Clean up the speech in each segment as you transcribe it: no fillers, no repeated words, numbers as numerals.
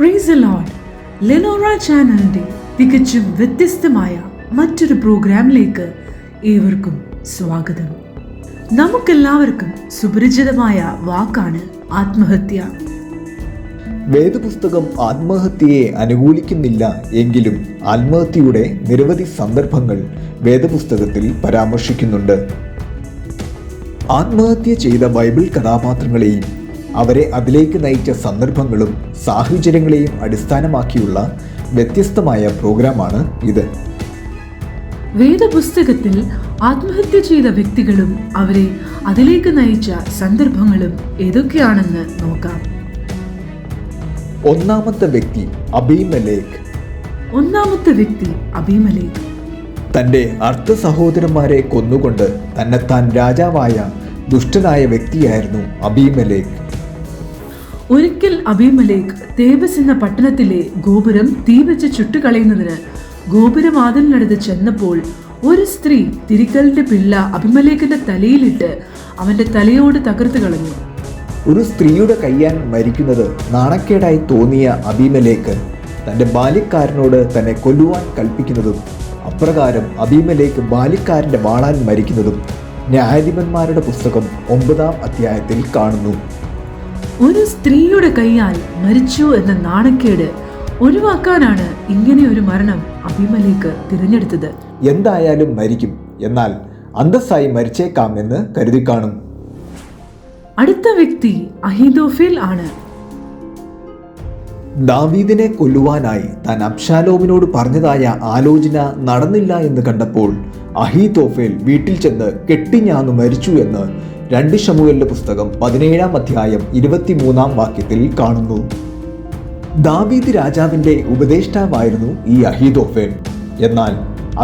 Praise the Lord. ലെനോറ ചാനലിന്റെ തികച്ചും വ്യത്യസ്തമായ മറ്റൊരു പ്രോഗ്രാമിലേക്ക് ഏവർക്കും സ്വാഗതം. നമുക്കെല്ലാവർക്കും സുപരിചിതമായ വാക്കാണ് ആത്മഹത്യ. വേദപുസ്തകം ആത്മഹത്യയെ അനുകൂലിക്കുന്നില്ല എങ്കിലും ആത്മഹത്യയുടെ നിരവധി സന്ദർഭങ്ങൾ വേദപുസ്തകത്തിൽ പരാമർശിക്കുന്നുണ്ട്. ആത്മഹത്യ ചെയ്ത ബൈബിൾ കഥാപാത്രങ്ങളെയും അവരെ അതിലേക്ക് നയിച്ച സന്ദർഭങ്ങളും സാഹചര്യങ്ങളെയും അടിസ്ഥാനമാക്കിയുള്ള വ്യത്യസ്തമായ പ്രോഗ്രാമാണ് ഇത്. വേദപുസ്തകത്തിൽ ആത്മഹത്യ ചെയ്ത വ്യക്തികളും അവരെ അതിലേക്ക് നയിച്ച സന്ദർഭങ്ങളും ഏതൊക്കെയാണെന്ന് നോക്കാം. ഒന്നാമത്തെ വ്യക്തി അബീമലേഖ്. തൻ്റെ അർത്ഥ സഹോദരന്മാരെ കൊന്നുകൊണ്ട് തന്നെത്താൻ രാജാവായ ദുഷ്ടനായ വ്യക്തിയായിരുന്നു അബീമലേഖ്. ഒരിക്കൽ അബീമലേഖ് തേബസ് എന്ന പട്ടണത്തിലെ ഗോപുരം തീവച്ച് ചുട്ടുകളയുന്നതിന് ഗോപുരവാതിലിനടുത്ത് ചെന്നപ്പോൾ ഒരു സ്ത്രീ തിരിക്കലിന്റെ പിള്ള അബീമലേഖിന്റെ തലയിലിട്ട് അവന്റെ തലയോട് തകർത്ത് കളഞ്ഞു. ഒരു സ്ത്രീയുടെ കയ്യാൻ മരിക്കുന്നത് നാണക്കേടായി തോന്നിയ അബീമലേഖ് തൻ്റെ ബാല്യക്കാരനോട് തന്നെ കൊല്ലുവാൻ കൽപ്പിക്കുന്നതും അപ്രകാരം അബീമലേഖ് ബാല്യക്കാരൻ്റെ വാളാൻ മരിക്കുന്നതും ന്യായാധിപന്മാരുടെ പുസ്തകം 9-ാം അധ്യായത്തിൽ കാണുന്നു. ഒരു സ്ത്രീയുടെ കൈയാൽ മരിച്ചു എന്ന നാണക്കേട് ഒഴിവാക്കാനാണ് ഇങ്ങനെ ഒരു മരണം അബീമലേഖ് തിരഞ്ഞെടുത്തത്. എന്തായാലും മരിക്കും, എന്നാൽ അന്തസ്സായി മരിച്ചേക്കാം എന്ന് കരുതി കാണും. അടുത്ത വ്യക്തി അഹീതോഫേൽ ആണ്. ദാവീദിനെ കൊല്ലുവാനായി താൻ അബ്ശാലോമിനോട് പറഞ്ഞതായ ആലോചന നടന്നില്ല എന്ന് കണ്ടപ്പോൾ അഹീതോഫേൽ വീട്ടിൽ ചെന്ന് കെട്ടിഞ്ഞാന്നു മരിച്ചു എന്ന് 2 ശമൂവേലിന്റെ പുസ്തകം 17-ാം അധ്യായം 23-ാം വാക്യത്തിൽ കാണുന്നു. ദാവീദ് രാജാവിന്റെ ഉപദേഷ്ടാവായിരുന്നു ഈ അഹീതോഫേൽ. എന്നാൽ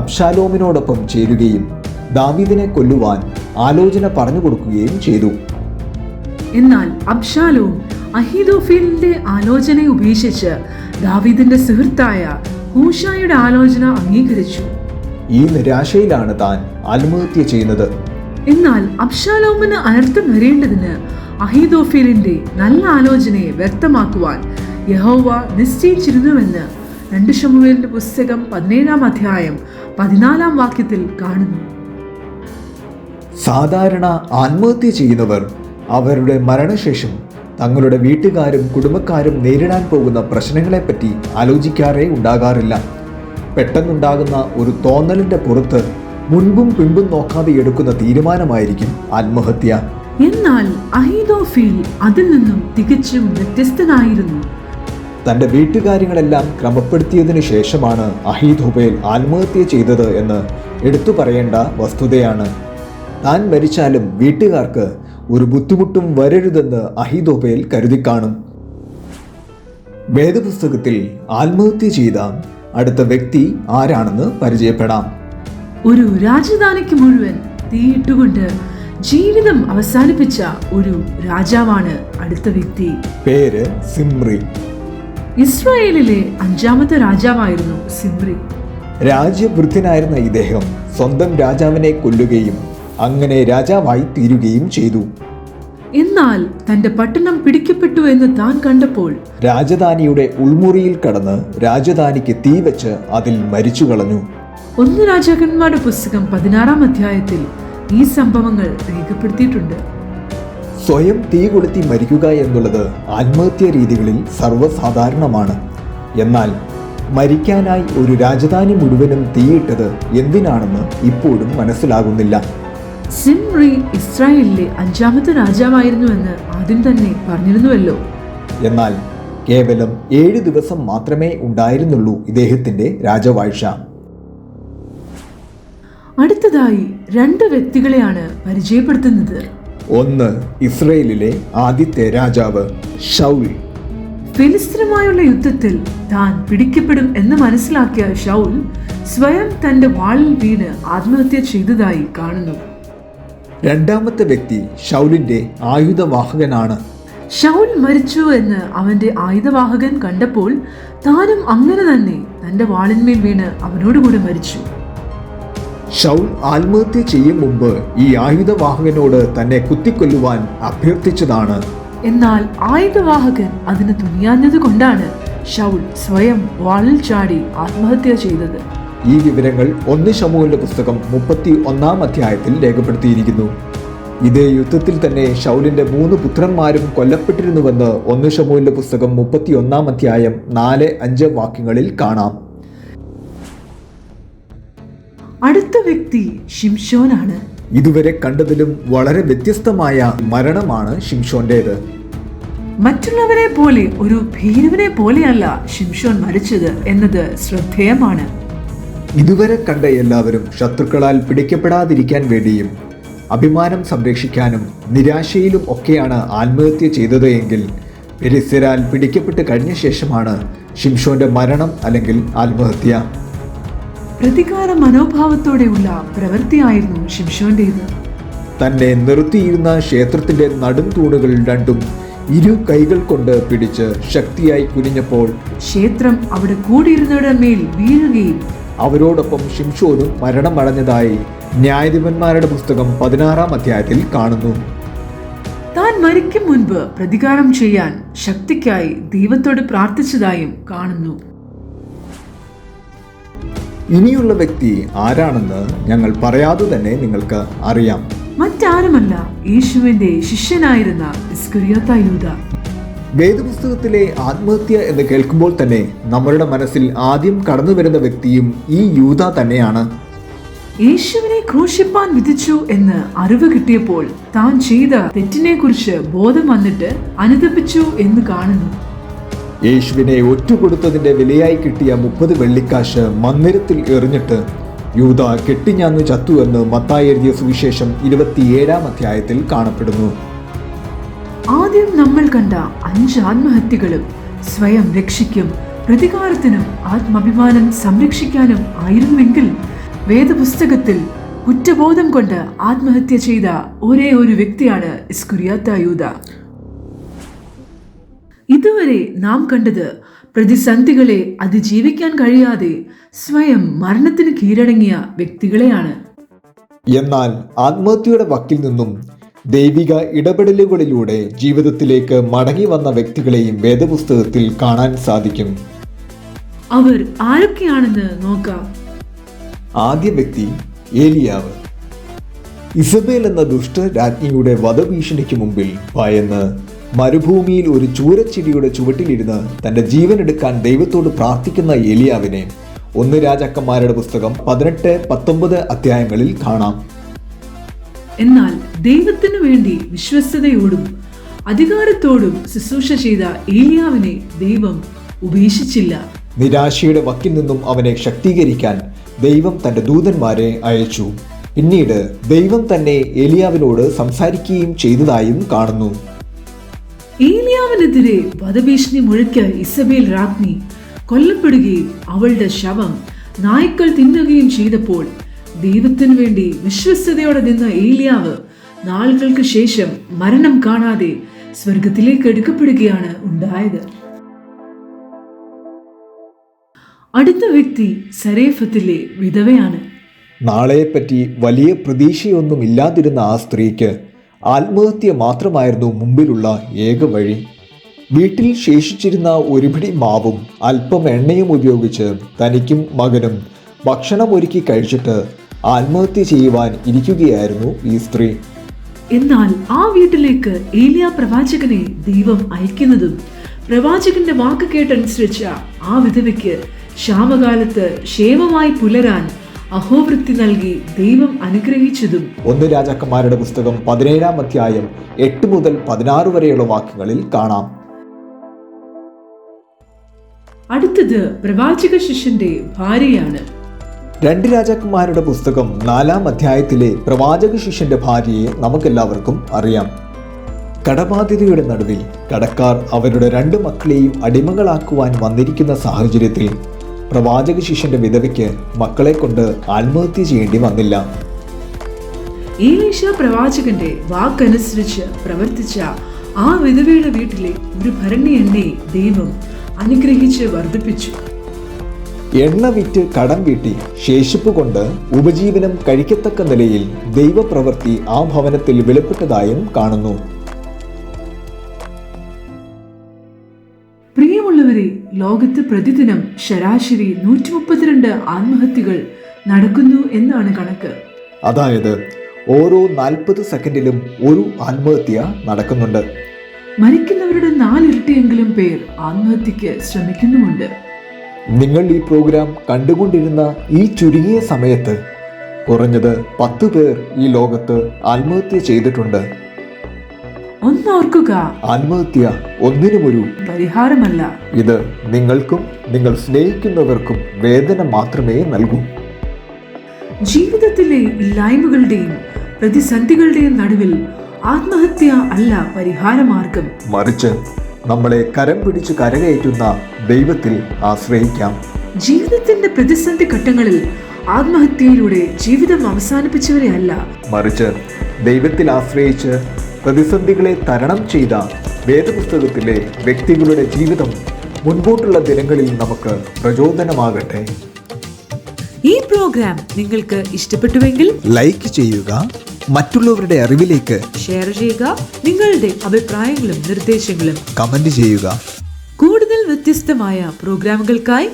അബ്ശാലോമിനോടൊപ്പം ചേരുകയും ദാവീദിനെ കൊല്ലുവാൻ ആലോചന പറഞ്ഞു കൊടുക്കുകയും ചെയ്തു. എന്നാൽ അബ്ശാലോം അഹീതോഫേലിന്റെ ആലോചന ഉപേക്ഷിച്ച് ദാവീദിന്റെ സുഹൃത്തായ ഹൂശായുടെ ആലോചന അംഗീകരിച്ചു. ഈ നിരാശയിലാണ് താൻ ആത്മഹത്യ ചെയ്യുന്നത്. എന്നാൽ അബ്ശാലോമിന് അനർത്ഥം വരേണ്ടതിന് അഹീതോഫേലിന്റെ നല്ല ആലോചനയെ വ്യക്തമാക്കുവാൻ യഹോവ നിശ്ചയിച്ചിരുന്നുവെന്ന് 2 ശമൂവേലിന്റെ പുസ്തകം 17-ാം അധ്യായം 14-ാം വാക്യത്തിൽ കാണുന്നു. സാധാരണ ആത്മഹത്യ ചെയ്യുന്നവർ അവരുടെ മരണശേഷം തങ്ങളുടെ വീട്ടുകാരും കുടുംബക്കാരും നേരിടാൻ പോകുന്ന പ്രശ്നങ്ങളെപ്പറ്റി ആലോചിക്കാറേ ഉണ്ടാകാറില്ല. പെട്ടെന്നുണ്ടാകുന്ന ഒരു തോന്നലിന്റെ പുറത്ത് മുൻപും പിൻപും നോക്കാതെ എടുക്കുന്ന തീരുമാനമായിരിക്കും ആത്മഹത്യ. എന്നാൽ അഹീതോഫേൽ അതിൽ നിന്നും തികച്ചും വ്യത്യസ്തനായിരുന്നു. തൻ്റെ വീട്ടുകാര്യങ്ങളെല്ലാം ക്രമപ്പെടുത്തിയതിനു ശേഷമാണ് അഹീതോഫേൽ ആത്മഹത്യ ചെയ്തത് എന്ന് എടുത്തു പറയേണ്ട വസ്തുതയാണ്. താൻ മരിച്ചാലും വീട്ടുകാർക്ക് ഒരു ബുദ്ധിമുട്ടും വരരുതെന്ന് അഹീതോഫേൽ കരുതി കാണും. വേദപുസ്തകത്തിൽ ആത്മഹത്യ ചെയ്ത അടുത്ത വ്യക്തി ആരാണെന്ന് പരിചയപ്പെടാം. ഒരു രാജധാനിക്ക് മുഴുവൻ തീയിട്ടുകൊണ്ട് ജീവിതം അവസാനിപ്പിച്ച ഒരു രാജാവാണ് അടുത്ത വ്യക്തി. പേര് സിമ്രി. ഇസ്രായേലിലെ 5-ാമത്തെ രാജാവായിരുന്നു സിമ്രി. രാജ്യവൃദ്ധനായിരുന്ന ഇദ്ദേഹം സ്വന്തം രാജാവിനെ കൊല്ലുകയും അങ്ങനെ രാജാവായി തീരുകയും ചെയ്തു. എന്നാൽ തന്റെ പട്ടണം പിടിക്കപ്പെട്ടു എന്ന് താൻ കണ്ടപ്പോൾ രാജധാനിയുടെ ഉൾമുറിയിൽ കടന്ന് രാജധാനിക്ക് തീ വെച്ച് അതിൽ മരിച്ചു കളഞ്ഞു. 1 രാജാക്കന്മാരുടെ പുസ്തകം 16-ാം അധ്യായത്തിൽ ഈ സംഭവങ്ങൾ രേഖപ്പെടുത്തിയിട്ടുണ്ട്. സ്വയം തീ കൊളുത്തി മരിക്കുക എന്നുള്ളത് ആത്മഹത്യാ രീതികളിൽ സർവ്വസാധാരണമാണ്. എന്നാൽ മരിക്കാനായി ഒരു രാജധാനി മുഴുവനും തീയിട്ടത് എന്തിനാണെന്ന് ഇപ്പോഴും മനസ്സിലാകുന്നില്ല. സിമ്രി ഇസ്രായേലിലെ 5-ാമത്തെ രാജാവായിരുന്നുവെന്ന് ആദ്യം തന്നെ പറഞ്ഞിരുന്നുവല്ലോ. എന്നാൽ കേവലം 7 ദിവസം മാത്രമേ ഉണ്ടായിരുന്നുള്ളൂ ഇദ്ദേഹത്തിന്റെ രാജവാഴ്ച. അടുത്തതായി 2 വ്യക്തികളെയാണ് പരിചയപ്പെടുത്തുന്നത്. ഒന്ന്, ഇസ്രായേലിലെ ആദ്യത്തെ രാജാവ് ശൗൽ. ഫിലിസ്തീനുമായുള്ള യുദ്ധത്തിൽ താൻ പിടിക്കപ്പെടും എന്ന് മനസ്സിലാക്കിയ ശൗൽ സ്വയം തന്റെ വാളിൽ വീണ് ആത്മഹത്യ ചെയ്തതായി കാണുന്നു. രണ്ടാമത്തെ വ്യക്തി ശൗലിന്റെ ആയുധവാഹകനാണ്. ശൗൽ മരിച്ചു എന്ന് അവന്റെ ആയുധവാഹകൻ കണ്ടപ്പോൾ താനും അങ്ങനെ തന്നെ തന്റെ വാളിന്മേൽ വീണ് അവനോടുകൂടെ മരിച്ചു. ശൗൽ ആത്മഹത്യ ചെയ്യും മുമ്പ് ഈ ആയുധവാഹകനോട് തന്നെ കുത്തിക്കൊല്ലുവാൻ അഭ്യർത്ഥിച്ചതാണ്. എന്നാൽ ആയുധവാഹകൻ അതിന് തുനിയാഞ്ഞത് കൊണ്ടാണ് ശൗൽ സ്വയം വാളിൽ ചാടി ആത്മഹത്യ ചെയ്തത്. ഈ വിവരങ്ങൾ 1 ശമൂവേലിന്റെ പുസ്തകം 31 അധ്യായത്തിൽ രേഖപ്പെടുത്തിയിരിക്കുന്നു. ഇതേ യുദ്ധത്തിൽ തന്നെ ശൗലിന്റെ 3 പുത്രന്മാരും കൊല്ലപ്പെട്ടിരുന്നുവെന്ന് 1 ശമൂവേലിന്റെ പുസ്തകം 31 അധ്യായം 4-5 വാക്യങ്ങളിൽ കാണാം. അടുത്ത വ്യക്തി ശിംശോനാണ്. ഇതുവരെ കണ്ടതിലും വളരെ വ്യത്യസ്തമായ മരണമാണ് ശിംശോന്റേത്. മറ്റുള്ളവരെ പോലെ ഒരു ഭീരുവിനെ പോലെയല്ല ശിംശോൻ മരിച്ചത് എന്നത് ശ്രദ്ധേയമാണ്. ഇതുവരെ കണ്ട എല്ലാവരും ശത്രുക്കളാൽ പിടിക്കപ്പെടാതിരിക്കാൻ വേണ്ടിയും അഭിമാനം സംരക്ഷിക്കാനും നിരാശയിലും ഒക്കെയാണ് ആത്മഹത്യ ചെയ്തത് എങ്കിൽ ഫെലിസ്ത്യരാൽ പിടിക്കപ്പെട്ട് കഴിഞ്ഞ ശേഷമാണ് ശിംശോന്റെ മരണം അല്ലെങ്കിൽ ആത്മഹത്യ. പ്രതികാര മനോഭാവത്തോടെയുള്ള പ്രവൃത്തിയായിരുന്നു ശിംശോന്റേത്. തന്നെ നിർത്തിയിരുന്ന ക്ഷേത്രത്തിന്റെ നടും തൂണുകൾ രണ്ടും 2 കൈകൾ കൊണ്ട് പിടിച്ച് ശക്തിയായി കുനിഞ്ഞപ്പോൾ ക്ഷേത്രം അവിടെ കൂടിയിരുന്നവരുടെ മേൽ വീഴുകയും അവരോടൊപ്പം ശിംശോനും മരണമടഞ്ഞതായി ന്യായാധിപന്മാരുടെ പുസ്തകം 16 അധ്യായത്തിൽ കാണുന്നു. താൻ മരിക്കും മുൻപ് പ്രതികാരം ചെയ്യാൻ ശക്തിക്കായി ദൈവത്തോട് പ്രാർത്ഥിച്ചതായും കാണുന്നു. ഇനിയുള്ള വ്യക്തി ആരാണെന്ന് ഞങ്ങൾ പറയാതെ തന്നെ നിങ്ങൾക്ക് അറിയാം. മറ്റാരുമല്ല, യേശുവിന്റെ ശിഷ്യനായിരുന്ന ഇസ്കറിയോത്ത യൂദാ. വേദപുസ്തകത്തിലെ ആത്മഹത്യ എന്ന് കേൾക്കുമ്പോൾ തന്നെ നമ്മളുടെ മനസ്സിൽ ആദ്യം കടന്നു വരുന്ന വ്യക്തിയും ഈ യൂദാ തന്നെയാണ്. യേശുവിനെ ക്രൂശിപ്പാൻ വിധിച്ചു എന്ന് അറിവ് കിട്ടിയപ്പോൾ താൻ ചെയ്ത തെറ്റിനെ കുറിച്ച് ബോധം വന്നിട്ട് അനുതപിച്ചു എന്ന് കാണുന്നു. യേശുവിനെ ഒറ്റുകൊടുത്തതിന്റെ വിലയായി കിട്ടിയ 30 വെള്ളിക്കാശ് മന്ദിരത്തിൽ എറിഞ്ഞിട്ട് യൂദാ കെട്ടിഞ്ഞാന്നു ചത്തു എന്ന് മത്തായി എഴുതിയ സുവിശേഷം 27 അധ്യായത്തിൽ കാണപ്പെടുന്നു. ആദ്യം നമ്മൾ കണ്ട 5 ആത്മഹത്യകളും സ്വയം രക്ഷയ്ക്കും പ്രതികാരത്തിനും ആത്മാഭിമാനം സംരക്ഷിക്കാനും ആയിരുന്നുവെങ്കിൽ വേദപുസ്തകത്തിൽ കുറ്റബോധം കൊണ്ട് ആത്മഹത്യ ചെയ്ത ഒരേ ഒരു വ്യക്തിയാണ് ഇസ്കറിയോത്ത യൂദാ. ഇതുവരെ നാം കണ്ടത് പ്രതിസന്ധികളെ അതിജീവിക്കാൻ കഴിയാതെ സ്വയം മരണത്തിന് കീഴടങ്ങിയ വ്യക്തികളെയാണ്. എന്നാൽ ആത്മഹത്യയുടെ വക്കിൽ നിന്നും ദൈവിക ഇടപെടലുകളിലൂടെ ജീവിതത്തിലേക്ക് മടങ്ങി വന്ന വ്യക്തികളെയും വേദപുസ്തകത്തിൽ കാണാൻ സാധിക്കും. അവർ ആരൊക്കെയാണെന്ന് നോക്കാം. ആദ്യ വ്യക്തി ഏലിയാവ്. ഇസബേൽ എന്ന ദുഷ്ട രാജ്ഞിയുടെ വധഭീഷണിക്ക് മുമ്പിൽ ഭയന്ന് മരുഭൂമിയിൽ ഒരു ചൂരച്ചെടിയുടെ ചുവട്ടിലിരുന്ന് തന്റെ ജീവൻ എടുക്കാൻ ദൈവത്തോട് പ്രാർത്ഥിക്കുന്ന ഏലിയാവിനെ 1 രാജാക്കന്മാരുടെ പുസ്തകം 18-19 അധ്യായങ്ങളിൽ കാണാം. എന്നാൽ ദൈവത്തിനു വേണ്ടി വിശ്വസ്തയോടും അധികാരത്തോടും ശുശ്രൂഷ ചെയ്ത ഏലിയാവിനെ ദൈവം ഉപേക്ഷിച്ചില്ല. നിരാശയുടെ വക്കിൽ നിന്നും അവനെ ശക്തീകരിക്കാൻ ദൈവം തന്റെ ദൂതന്മാരെ അയച്ചു. പിന്നീട് ദൈവം തന്നെ ഏലിയാവിനോട് സംസാരിക്കുകയും ചെയ്തതായും കാണുന്നു. ഏലിയാവിനെതിരെ വധഭീഷണി മുഴക്കിയ ഇസബേൽ രാജ്ഞി കൊല്ലപ്പെടുകയും അവളുടെ ശവം നായ്ക്കൾ തിന്നുകയും ചെയ്തപ്പോൾ ദൈവത്തിനു വേണ്ടി വിശ്വസ്തയോടെ നിന്ന ഏലിയാവ് നാളുകൾക്ക് ശേഷം മരണം കാണാതെ സ്വർഗത്തിലേക്ക് എടുക്കപ്പെടുകയാണ് ഉണ്ടായത്. അടുത്ത വ്യക്തി സരേഫത്തിലെ വിധവയാണ്. നാളെയെപ്പറ്റി വലിയ പ്രതീക്ഷയൊന്നുമില്ലാതിരുന്ന ആ സ്ത്രീക്ക് ആത്മഹത്യ മാത്രമായിരുന്നു മുമ്പിലുള്ള ഏക വഴി. വീട്ടിൽ ശേഷിച്ചിരുന്ന ഒരു പിടി മാവും അല്പം എണ്ണയും ഉപയോഗിച്ച് തനിക്കും മകനും ഭക്ഷണം ഒരുക്കി കഴിച്ചിട്ട് ആത്മഹത്യ ചെയ്യുവാൻ ഇരിക്കുകയായിരുന്നു ഈ സ്ത്രീ. എന്നാൽ ആ വീട്ടിലേക്ക് ഏലിയാ പ്രവാചകനെ ദൈവം അയക്കുന്നതും പ്രവാചകന്റെ വാക്ക് കേട്ടനുസരിച്ച ആ വിധവയ്ക്ക് ക്ഷാമകാലത്ത് ക്ഷേമമായി പുലരാൻ അഹോവൃത്തി നൽകി ദൈവം അനുഗ്രഹിച്ചതും 1 രാജാക്കന്മാരുടെ പുസ്തകം 17 അധ്യായം 8 മുതൽ 16 വരെയുള്ള വാക്യങ്ങളിൽ കാണാം. അടുത്തത് പ്രവാചക ശിഷ്യന്റെ ഭാര്യയാണ്. 2 രാജാക്കന്മാരുടെ പുസ്തകം 4 അധ്യായത്തിലെ പ്രവാചക ശിഷ്യന്റെ ഭാര്യയെ നമുക്കെല്ലാവർക്കും അറിയാം. കടബാധ്യതയുടെ നടുവിൽ കടക്കാർ അവരുടെ 2 മക്കളെയും അടിമകളാക്കുവാൻ വന്നിരിക്കുന്ന സാഹചര്യത്തിൽ പ്രവാചക ശിഷ്യന്റെ വിധവയ്ക്ക് മക്കളെ കൊണ്ട് ആത്മഹത്യ ചെയ്യേണ്ടി വന്നില്ല. എലീശ പ്രവാചകന്റെ വാക്കനുസരിച്ച് പ്രവർത്തിച്ച ആ വിധവയുടെ വീട്ടിലെ ഒരു ഭരണി എണ്ണയെ ദൈവം അനുഗ്രഹിച്ച് വർദ്ധിപ്പിച്ചു. എണ്ണ വിറ്റ് കടം വീട്ടി ശേഷിപ്പ് കൊണ്ട് ഉപജീവനം കഴിക്കത്തക്ക നിലയിൽ ദൈവപ്രവൃത്തി ആ ഭവനത്തിൽ വെളിപ്പെട്ടതായും കാണുന്നു. പ്രിയമുള്ളവരെ, വരെ ലോകത്ത് പ്രതിദിനം ശരാശരി 132 ആത്മഹത്യകൾ നടക്കുന്നു എന്നാണ് കണക്ക്. അതായത് ഓരോ 40 സെക്കൻഡിലും ഒരു ആത്മഹത്യ നടക്കുന്നുണ്ട്. മരിക്കുന്നവരുടെ 4 ഇരട്ടിയെങ്കിലും പേർ ആത്മഹത്യക്ക് ശ്രമിക്കുന്നുമുണ്ട്. നിങ്ങൾ ഈ പ്രോഗ്രാം കണ്ടുകൊണ്ടിരുന്ന ഈ ചുരുങ്ങിയ സമയത്ത് കുറഞ്ഞത് 10 പേർ ഈ ലോകത്ത് ആത്മഹത്യ ചെയ്തിട്ടുണ്ട്. ഒന്നോർക്കുക, ആത്മഹത്യ ഒന്നിനുമൊരു പരിഹാരമല്ല. ഇത് നിങ്ങൾക്കും നിങ്ങൾ സ്നേഹിക്കുന്നവർക്കും വേദന മാത്രമേ നൽകൂ. ജീവിതത്തിലെ ഇല്ലായ്മകളുടെയും പ്രതിസന്ധികളുടെയും നടുവിൽ ആത്മഹത്യ അല്ല പരിഹാരമാർഗം. മറിച്ച് നമ്മളെ കരം പിടിച്ച് കരകയറ്റുന്ന ദൈവത്തിൽ ആശ്രയിക്കാം. ജീവിതത്തിന്റെ പ്രതിസന്ധി ഘട്ടങ്ങളിൽ ആത്മഹത്യയിലൂടെ ജീവിതം അവസാനിപ്പിച്ചവരെ അല്ല, മറിച്ച് ദൈവത്തിൽ ആശ്രയിച്ച് പ്രതിസന്ധികളെ തരണം ചെയ്ത വേദപുസ്തകത്തിലെ വ്യക്തികളുടെ ജീവിതം മുൻപോട്ടുള്ള ദിനങ്ങളിൽ നമുക്ക് പ്രചോദനമാകട്ടെ. ഈ പ്രോഗ്രാം നിങ്ങൾക്ക് ഇഷ്ടപ്പെട്ടുവെങ്കിൽ ലൈക്ക് ചെയ്യുക, മറ്റുള്ളവരുടെ അറിവിലേക്ക് ഷെയർ ചെയ്യുക. നിങ്ങളുടെ അഭിപ്രായങ്ങളും നിർദ്ദേശങ്ങളും കമന്റ് ചെയ്യുക. കൂടുതൽ വ്യത്യസ്തമായ പ്രോഗ്രാമുകൾക്കായി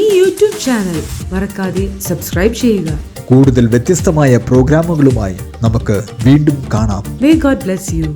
ഈ യൂട്യൂബ് ചാനൽ മറക്കാതെ സബ്സ്ക്രൈബ് ചെയ്യുക. കൂടുതൽ വ്യത്യസ്തമായ പ്രോഗ്രാമുകളുമായി നമുക്ക് വീണ്ടും കാണാം. May God bless you.